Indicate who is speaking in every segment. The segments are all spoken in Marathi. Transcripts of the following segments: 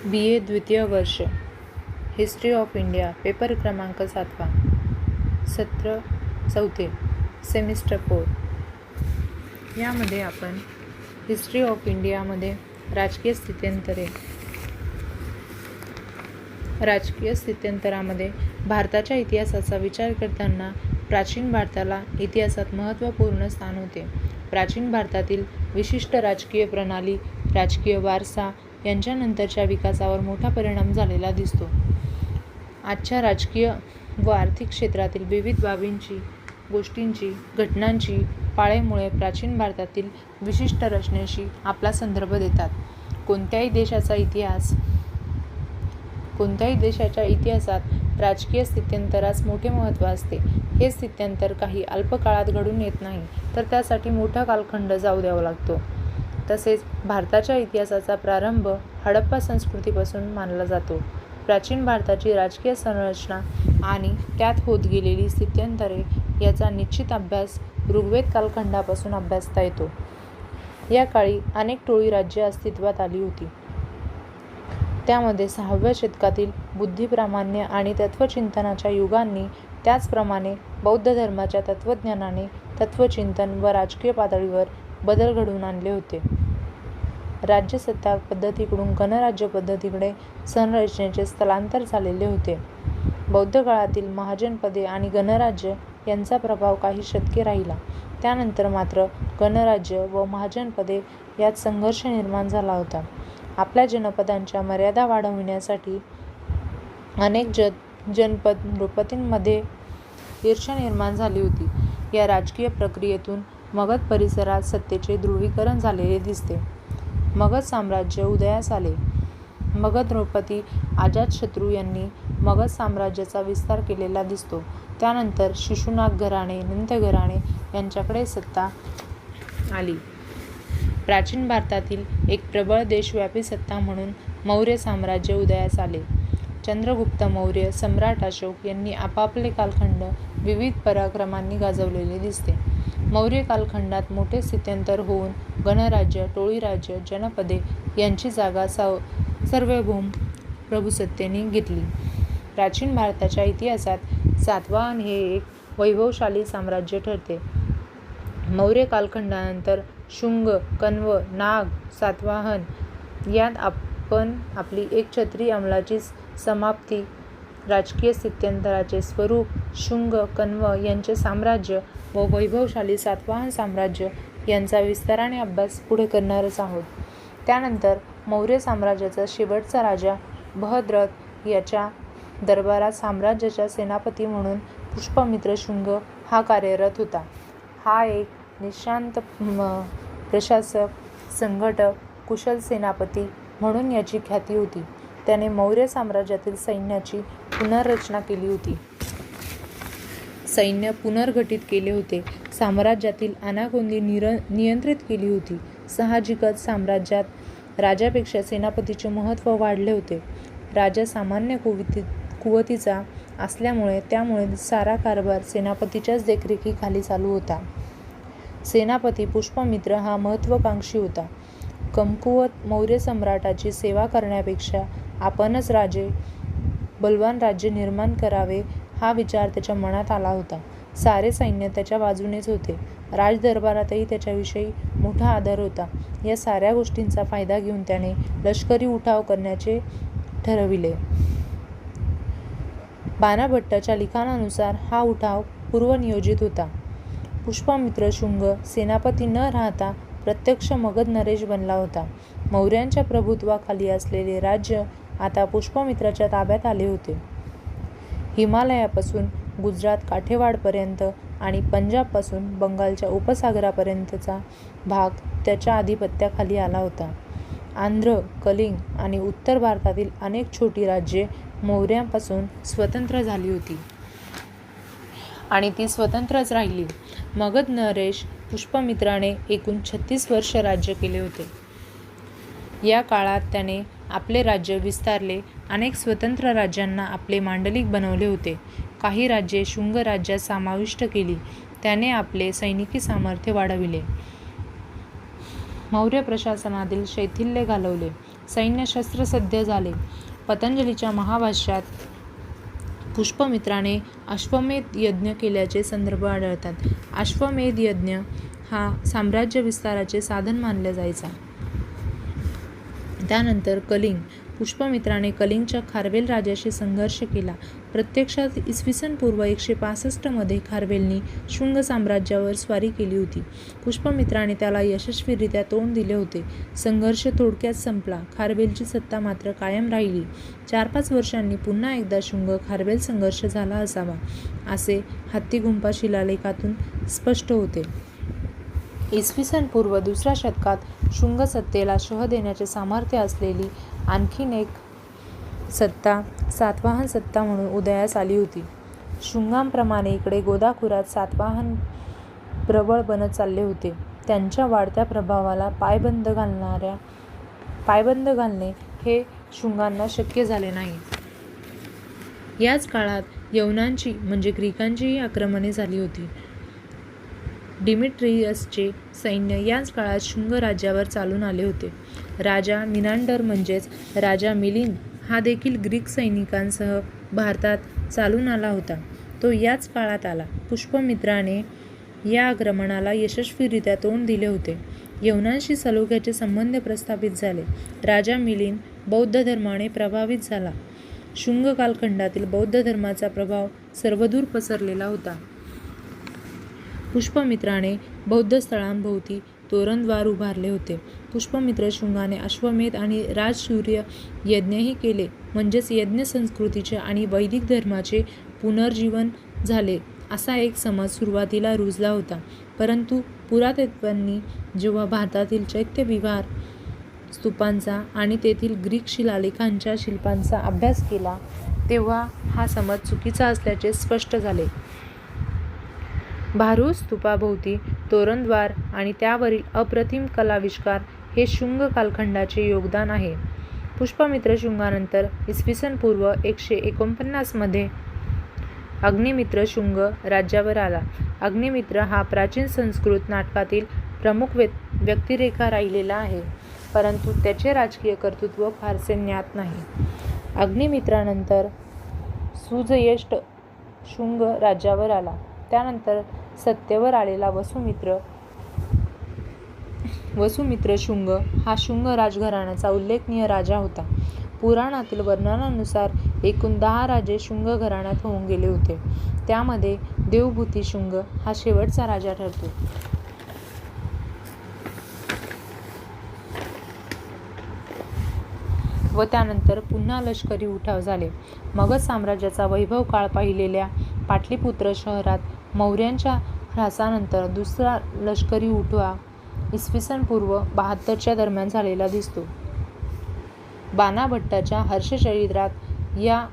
Speaker 1: BA द्वितीय वर्ष हिस्ट्री ऑफ इंडिया पेपर क्रमांक 7वा सत्र 4 सेमिस्टर 4 यामध्ये आपण हिस्ट्री ऑफ इंडियामध्ये राजकीय स्थित्यंतरामध्ये भारताच्या इतिहासाचा विचार करताना प्राचीन भारताला इतिहासात महत्त्वपूर्ण स्थान होते. प्राचीन भारतातील विशिष्ट राजकीय प्रणाली, राजकीय वारसा यांच्यानंतरच्या विकासावर मोठा परिणाम झालेला दिसतो. आजच्या राजकीय व आर्थिक क्षेत्रातील विविध बाबींची, गोष्टींची, घटनांची पाळेमुळे प्राचीन भारतातील विशिष्ट रचनेशी आपला संदर्भ देतात. कोणत्याही देशाच्या इतिहासात राजकीय स्थित्यंतरास मोठे महत्त्व असते. हे स्थित्यंतर काही अल्प काळात घडून येत नाही, तर त्यासाठी मोठा कालखंड जाऊ द्यावा लागतो. तसेच भारताच्या इतिहासाचा प्रारंभ हडप्पा संस्कृतीपासून मानला जातो. प्राचीन भारताची राजकीय संरचना आणि त्यात होत गेलेली स्थित्यंतरे याचा निश्चित अभ्यास ऋग्वेद कालखंडापासून अभ्यासता येतो. या काळी अनेक टोळी राज्ये अस्तित्वात आली होती. त्यामध्ये 6व्या शतकातील बुद्धिप्रामाण्य आणि तत्त्वचिंतनाच्या युगांनी, त्याचप्रमाणे बौद्ध धर्माच्या तत्त्वज्ञानाने तत्त्वचिंतन व राजकीय पातळीवर बदल घडवून आणले होते. राज्यसत्ता पद्धतीकडून गणराज्य पद्धतीकडे संरचनेचे स्थलांतर झालेले होते. बौद्ध काळातील महाजनपदे आणि गणराज्य यांचा प्रभाव काही शतके राहिला. त्यानंतर मात्र गणराज्य व महाजनपदे यात संघर्ष निर्माण झाला होता. आपल्या जनपदांच्या मर्यादा वाढविण्यासाठी अनेक जनपद नृपतींमध्ये ईर्ष्या निर्माण झाली होती. या राजकीय प्रक्रियेतून मगध परिसरात सत्तेचे ध्रुवीकरण झालेले दिसते. मगध साम्राज्य उदयास आले. मगध नृपती अजातशत्रू यांनी मगध साम्राज्याचा विस्तार केलेला दिसतो. त्यानंतर शिशुनाग घराणे, नंद घराणे यांच्याकडे सत्ता आली. प्राचीन भारतातील एक प्रबळ देशव्यापी सत्ता म्हणून मौर्य साम्राज्य उदयास आले. चंद्रगुप्त मौर्य, सम्राट अशोक यांनी आपापले कालखंड विविध पराक्रमांनी गाजवलेले दिसते. मौर्य कालखंडात मोठे स्थित्यंतर होऊन गणराज्य, टोळीराज्य, जनपदे यांची जागा सार्वभौम प्रभुसत्तेने घेतली. प्राचीन भारताच्या इतिहासात सातवाहन हे एक वैभवशाली साम्राज्य ठरते. मौर्य कालखंडानंतर शुंग, कण्व, नाग, सातवाहन यात आपण आपली एकछत्री अंमलाची समाप्ती, राजकीय स्थित्यंतराचे स्वरूप, शुंग, कण्व यांचे साम्राज्य व वैभवशाली सातवाहन साम्राज्य यांचा विस्ताराने अभ्यास पुढे करणारच आहोत. त्यानंतर मौर्य साम्राज्याचा शेवटचा राजा बृहद्रथ याच्या दरबारात साम्राज्याचा सेनापती म्हणून पुष्यमित्र शुंग हा कार्यरत होता. हा एक निष्णात प्रशासक, संघटक, कुशल सेनापती म्हणून याची ख्याती होती. त्याने मौर्य साम्राज्यातील सैन्याची पुनर्रचना केली होती. सैन्य पुनर्गठित केले होते. साम्राज्यातील अनागोंदी नियंत्रित केली होती. साहजिकच साम्राज्यात राजापेक्षा सेनापतीचे महत्त्व वाढले होते. राजा सामान्य कुवतीचा असल्यामुळे त्यामुळे सारा कारभार सेनापतीच्याच देखरेखीखाली चालू होता. सेनापती पुष्यमित्र हा महत्त्वाकांक्षी होता. कमकुवत मौर्य सम्राटाची सेवा करण्यापेक्षा आपणच बलवान राज्य निर्माण करावे हा विचार त्याच्या मनात आला होता. सारे सैन्य त्याच्या बाजूनेच होते. राजदरबारातही त्याच्याविषयी मोठा आदर होता. या साऱ्या गोष्टींचा फायदा घेऊन त्याने लष्करी उठाव करण्याचे ठरविले. बाणाभट्टाच्या लिखाणानुसार हा उठाव पूर्वनियोजित होता. पुष्यमित्र शुंग सेनापती न राहता प्रत्यक्ष मगध नरेश बनला होता. मौर्यांच्या प्रभुत्वाखाली असलेले राज्य आता पुष्यमित्राच्या ताब्यात आले होते. हिमालयापासून गुजरात काठेवाडपर्यंत आणि पंजाबपासून बंगालच्या उपसागरापर्यंतचा भाग त्याच्या आधिपत्याखाली आला होता. आंध्र, कलिंग आणि उत्तर भारतातील अनेक छोटी राज्ये मौर्यांपासून स्वतंत्र झाली होती आणि ती स्वतंत्रच राहिली. मगध नरेश पुष्यमित्राने एकूण 36 वर्ष राज्य केले होते. या काळात त्याने आपले राज्य विस्तारले. अनेक स्वतंत्र राज्यांना आपले मांडलिक बनवले होते. काही राज्ये शुंग राज्यात समाविष्ट केली. त्याने आपले सैनिकी सामर्थ्य वाढविले. मौर्य प्रशासनातील शैथिल्य घालवले. सैन्य शस्त्रसज्ज झाले. पतंजलीच्या महाभाष्यात पुष्पमित्राने अश्वमेध यज्ञ केल्याचे संदर्भ आढळतात. अश्वमेध यज्ञ हा साम्राज्य विस्ताराचे साधन मानला जायचा. त्यानंतर कलिंग. पुष्पमित्राने कलिंगच्या खारवेल राजाशी संघर्ष केला. प्रत्यक्षात इसवी पूर्व 165 मध्ये खारवेलनी शुंग साम्राज्यावर स्वारी केली होती. पुष्पमित्राने त्याला यशस्वीरित्या तोंड दिले होते. संघर्ष थोडक्यात संपला. खारवेलची सत्ता मात्र कायम राहिली. 4-5 वर्षांनी पुन्हा एकदा शुंग खारवेल संघर्ष झाला असावा असे हत्तीगुंफा शिलालेखातून स्पष्ट होते. इसवी पूर्व 2ऱ्या शतकात शुंग सत्तेला शह देण्याचे सामर्थ्य असलेली आणखीन एक सत्ता सातवाहन सत्ता म्हणून उदयास आली होती. शुंगांप्रमाणे इकडे गोदाखुरात सातवाहन प्रबळ बनत चालले होते. त्यांच्या वाढत्या प्रभावाला पायबंद घालणे हे शुंगांना शक्य झाले नाही. याच काळात यवनांची म्हणजे ग्रीकांचीही आक्रमणे झाली होती. डिमिट्रियसचे सैन्य याच काळात शुंग राज्यावर चालून आले होते. राजा मिनांडर म्हणजेच राजा मिलिंद हा देखील ग्रीक सैनिकांसह भारतात चालून आला होता. तो याच काळात आला. पुष्पमित्राने या आक्रमणाला यशस्वीरित्या तोंड दिले होते. यवनांशी सलोख्याचे संबंध प्रस्थापित झाले. राजा मिलिंद बौद्ध धर्माने प्रभावित झाला. शुंग कालखंडातील बौद्ध धर्माचा प्रभाव सर्वदूर पसरलेला होता. पुष्पमित्राने बौद्ध स्थळांभोवती तोरणद्वार उभारले होते. पुष्पमित्र शुंगाने अश्वमेध आणि राजसूय यज्ञही केले. म्हणजेच यज्ञ संस्कृतीचे आणि वैदिक धर्माचे पुनर्जीवन झाले असा एक समज सुरुवातीला रुजला होता. परंतु पुरातत्त्वज्ञांनी जेव्हा भारतातील चैत्यविहार स्तूपांचा आणि तेथील ग्रीक शिलालेखांच्या शिल्पांचा अभ्यास केला तेव्हा हा समज चुकीचा असल्याचे स्पष्ट झाले. भारूड स्तूपाभोवती तोरणद्वार आणि त्यावरील अप्रतिम कलाविष्कार हे शुंग कालखंडाचे योगदान आहे. पुष्पमित्र शुंगानंतर इसवी पूर्व 149 मध्ये अग्निमित्र शुंग राज्यावर आला. अग्निमित्र हा प्राचीन संस्कृत नाटकातील प्रमुख व्यक्तिरेखा राहिलेला आहे, परंतु त्याचे राजकीय कर्तृत्व फारसे ज्ञात नाही. अग्निमित्रानंतर सुजयष्ट शुंग राज्यावर आला. त्यानंतर सत्तेवर आलेला वसुमित्र शुंग हा शुंग राजघराण्याचा उल्लेखनीय राजा होता. पुराणातील वर्णनानुसार एकूण 10 राजे शुंग घराण्यात होऊन गेले होते. त्यामध्ये देवभूती शुंग हा शेवटचा राजा ठरतो. व त्यानंतर पुन्हा लष्करी उठाव झाले. मगध साम्राज्याचा वैभव काळ पाहिलेल्या पाटलीपुत्र शहरात मौर्यांच्या ह्रासानंतर दुसरा लष्करी उठाव इसवी पूर्व 72च्या दरम्यान झालेला दिसतो. बाणाभट्टाच्या हर्षचरित्रात या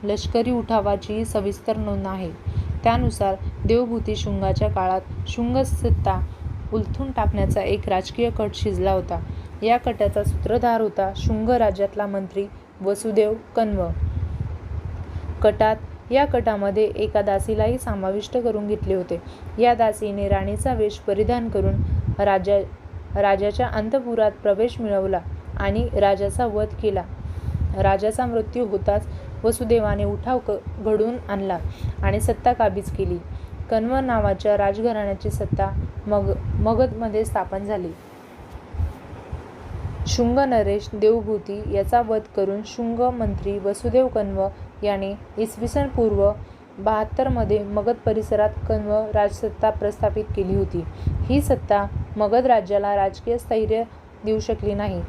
Speaker 1: लष्करी उठावाची सविस्तर नोंद आहे. त्यानुसार देवभूती शुंगाच्या काळात शुंग सत्ता उलथून टाकण्याचा एक राजकीय कट शिजला होता. या कटाचा सूत्रधार होता शुंग राज्यातला मंत्री वसुदेव कण्व. या कटामध्ये एका दासीलाही समाविष्ट करून घेतले होते. या दासीने राणीचा वेश परिधान करून राजाच्या अंतःपुरात प्रवेश मिळवला आणि राजाचा वध केला. राजाचा मृत्यू होताच वसुदेवाने उठाव घडवून आणला आणि सत्ता काबीज केली. कण्व नावाच्या राजघराण्याची सत्ता मगधमध्ये स्थापन झाली. शुंग नरेश देवभूती याचा वध करून शुंग मंत्री वसुदेव कण्व याने इसवी पूर्व 72 मध्ये मगध परिसरात कण्व राजसत्ता प्रस्थापित केली होती. ही सत्ता मगध राज्याला राजकीय स्थैर्य देऊ शकली नाही,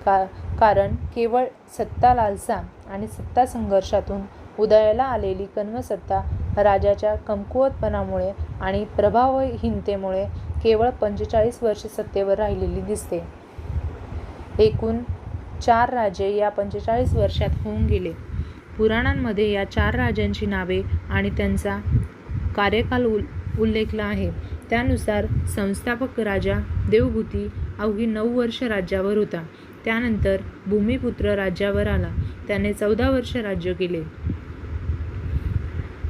Speaker 1: कारण केवळ सत्ता लालसा आणि सत्ता संघर्षातून उदयाला आलेली कण्व सत्ता राजाच्या कमकुवतपणामुळे आणि प्रभावहीनतेमुळे केवळ 45 वर्षे सत्तेवर राहिलेली दिसते. एकूण 4 राजे या 45 वर्षात होऊन गेले. पुराणांमध्ये या 4 राजांची नावे आणि त्यांचा कार्यकाल उल्लेखला आहे. त्यानुसार संस्थापक राजा देवभूती अवघी 9 वर्ष राज्यावर होता. त्यानंतर भूमिपुत्र राज्यावर आला. त्याने 14 वर्ष राज्य केले.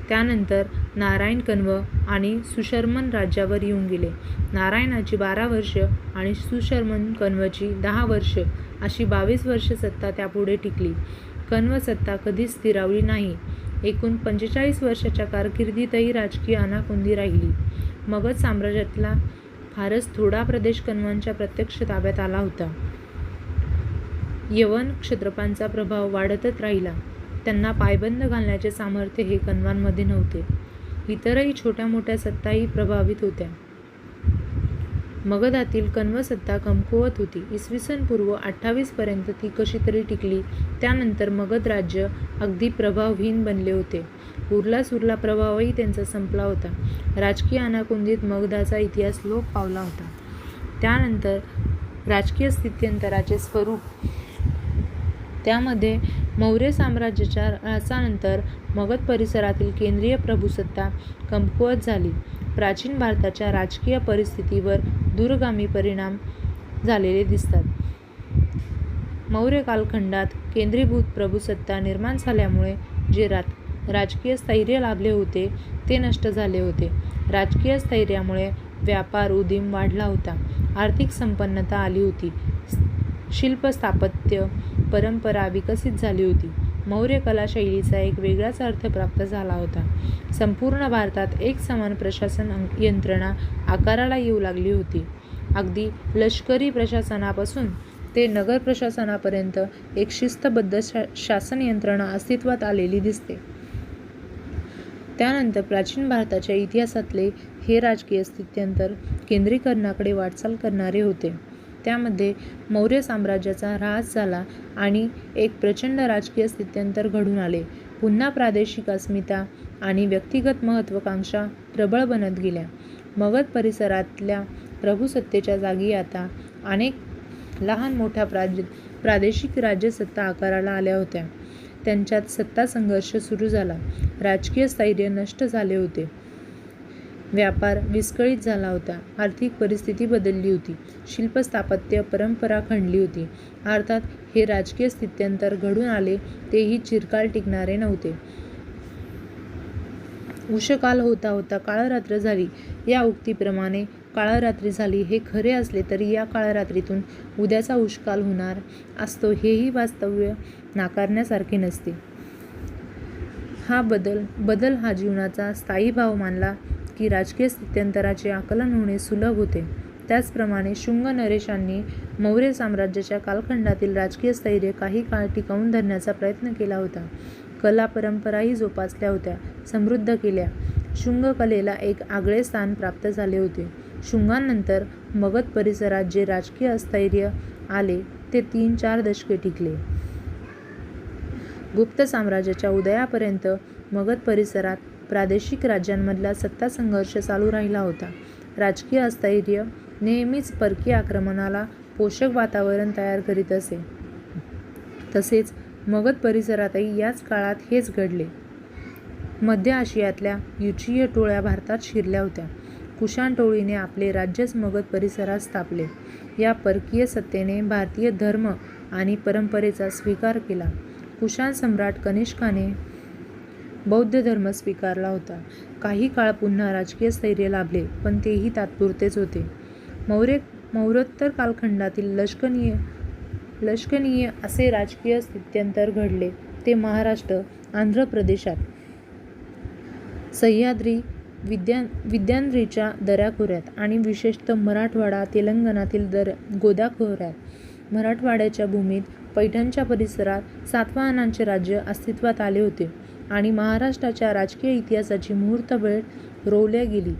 Speaker 1: त्यानंतर नारायण कण्व आणि सुशर्मन राज्यावर येऊन गेले. नारायणाची 12 वर्ष आणि सुशर्मन कण्वची 10 वर्ष अशी 22 वर्ष सत्ता त्यापुढे टिकली. कण्व सत्ता कधीच स्थिरावली नाही. एकूण 45 वर्षाच्या कारकिर्दीतही राजकीय अनाकोंदी राहिली. मगध साम्राज्यातला फारच थोडा प्रदेश कण्वांच्या प्रत्यक्ष ताब्यात आला होता. यवन क्षत्रपांचा प्रभाव वाढतच राहिला. त्यांना पायबंद घालण्याचे सामर्थ्य हे कण्वांमध्ये नव्हते. इतरही छोट्या मोठ्या सत्ताही प्रभावित होत्या. मगधातील कण्व सत्ता कमकुवत होती. इसवी पूर्व 28 पर्यंत ती कशी तरी टिकली. त्यानंतर मगध राज्य अगदी प्रभावहीन बनले होते. उरला प्रभावही त्यांचा संपला होता. राजकीय अनाकोंदीत मगधाचा इतिहास लोप पावला होता. त्यानंतर राजकीय स्थित्यंतराचे स्वरूप. त्यामध्ये मौर्य साम्राज्याच्या ऱ्हासानंतर मगध परिसरातील केंद्रीय प्रभुसत्ता कमकुवत झाली. प्राचीन भारताच्या राजकीय परिस्थितीवर दूरगामी परिणाम झालेले दिसतात. मौर्य कालखंडात केंद्रीभूत प्रभुसत्ता निर्माण झाल्यामुळे जे राजकीय स्थैर्य लाभले होते ते नष्ट झाले होते. राजकीय स्थैर्यामुळे व्यापार उदीम वाढला होता. आर्थिक संपन्नता आली होती. शिल्प स्थापत्य परंपरा विकसित झाली होती. मौर्य कला शैलीचा एक वेगळाच अर्थ प्राप्त झाला होता. संपूर्ण भारतात एक समान प्रशासन यंत्रणा आकाराला येऊ लागली होती. अगदी लष्करी प्रशासनापासून ते नगर प्रशासनापर्यंत एक शिस्तबद्ध शासन यंत्रणा अस्तित्वात आलेली दिसते. त्यानंतर प्राचीन भारताच्या इतिहासातले हे राजकीय स्थित्यंतर केंद्रीकरणाकडे वाटचाल करणारे होते. त्यामध्ये मौर्य साम्राज्याचा ऱ्हास झाला आणि एक प्रचंड राजकीय स्थित्यंतर घडून आले. पुन्हा प्रादेशिक अस्मिता आणि व्यक्तिगत महत्त्वाकांक्षा प्रबळ बनत गेल्या. मगध परिसरातल्या प्रभुसत्तेच्या जागी आता अनेक लहान मोठ्या प्रादेशिक राज्यसत्ता आकाराला आल्या होत्या. त्यांच्यात सत्ता संघर्ष सुरू झाला. राजकीय स्थैर्य नष्ट झाले होते. व्यापार विस्कळीत झाला होता. आर्थिक परिस्थिती बदलली होती. शिल्प स्थापत्य परंपरा खंडली होती. अर्थात हे राजकीय स्थित्यंतर घडून आले तेही चिरकाल टिकणारे नव्हते. उषकाल होता होता काळरात्र झाली या उक्तीप्रमाणे काळरात्री झाली हे खरे असले तरी या काळरात्रीतून उद्याचा उषकाल होणार असतो हेही वास्तव्य नाकारण्यासारखे नसते. हा बदल हा जीवनाचा स्थायी भाव मानला की राजकीय स्थित्यंतराचे आकलन होणे सुलभ होते. त्याचप्रमाणे शुंग नरेशांनी मौर्य साम्राज्याच्या कालखंडातील राजकीय स्थैर्य काही काळ टिकवून धरण्याचा प्रयत्न केला होता. कला परंपराही जोपासल्या होत्या, समृद्ध केल्या. शुंग कलेला एक आगळे स्थान प्राप्त झाले होते. शुंगांनंतर मगध परिसरात जे राजकीय स्थैर्य आले ते 3-4 दशके टिकले. गुप्त साम्राज्याच्या उदयापर्यंत मगध परिसरात प्रादेशिक राज्यांमधला सत्ता संघर्ष चालू राहिला होता. राजकीय अस्थैर्य नेहमीच परकीय आक्रमणाला पोषक वातावरण तयार करीत असे. तसेच मगध परिसरातही याच काळात हेच घडले. मध्य आशियातल्या युचीय टोळ्या भारतात शिरल्या होत्या. कुशाण टोळीने आपले राज्यच मगध परिसरात स्थापले. या परकीय सत्तेने भारतीय धर्म आणि परंपरेचा स्वीकार केला. कुशाण सम्राट कनिष्काने बौद्ध धर्म स्वीकारला होता. काही काळ पुन्हा राजकीय स्थैर्य लाभले, पण तेही तात्पुरतेच होते. मौर्योत्तर कालखंडातील लक्षणीय असे राजकीय स्थित्यंतर घडले ते महाराष्ट्र, आंध्र प्रदेशात, सह्याद्री, विंध्याद्रीच्या दऱ्याखोऱ्यात आणि विशेषतः मराठवाडा, तेलंगणातील गोदाखोऱ्यात. मराठवाड्याच्या भूमीत पैठणच्या परिसरात सातवाहनांचे राज्य अस्तित्वात आले होते आणि महाराष्ट्राच्या राजकीय इतिहासाची मुहूर्तवेळ रोवल्या गेली.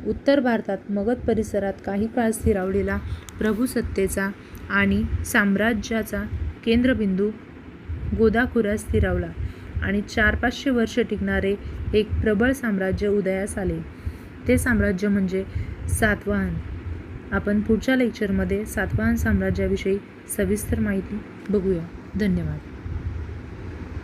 Speaker 1: उत्तर भारतात मगध परिसरात काही काळ स्थिरावलेला प्रभुसत्तेचा आणि साम्राज्याचा केंद्रबिंदू गोदाखोऱ्यात स्थिरावला आणि 400-500 वर्ष टिकणारे एक प्रबळ साम्राज्य उदयास आले. ते साम्राज्य म्हणजे सातवाहन. आपण पुढच्या लेक्चरमध्ये सातवाहन साम्राज्याविषयी सविस्तर माहिती बघूया. धन्यवाद.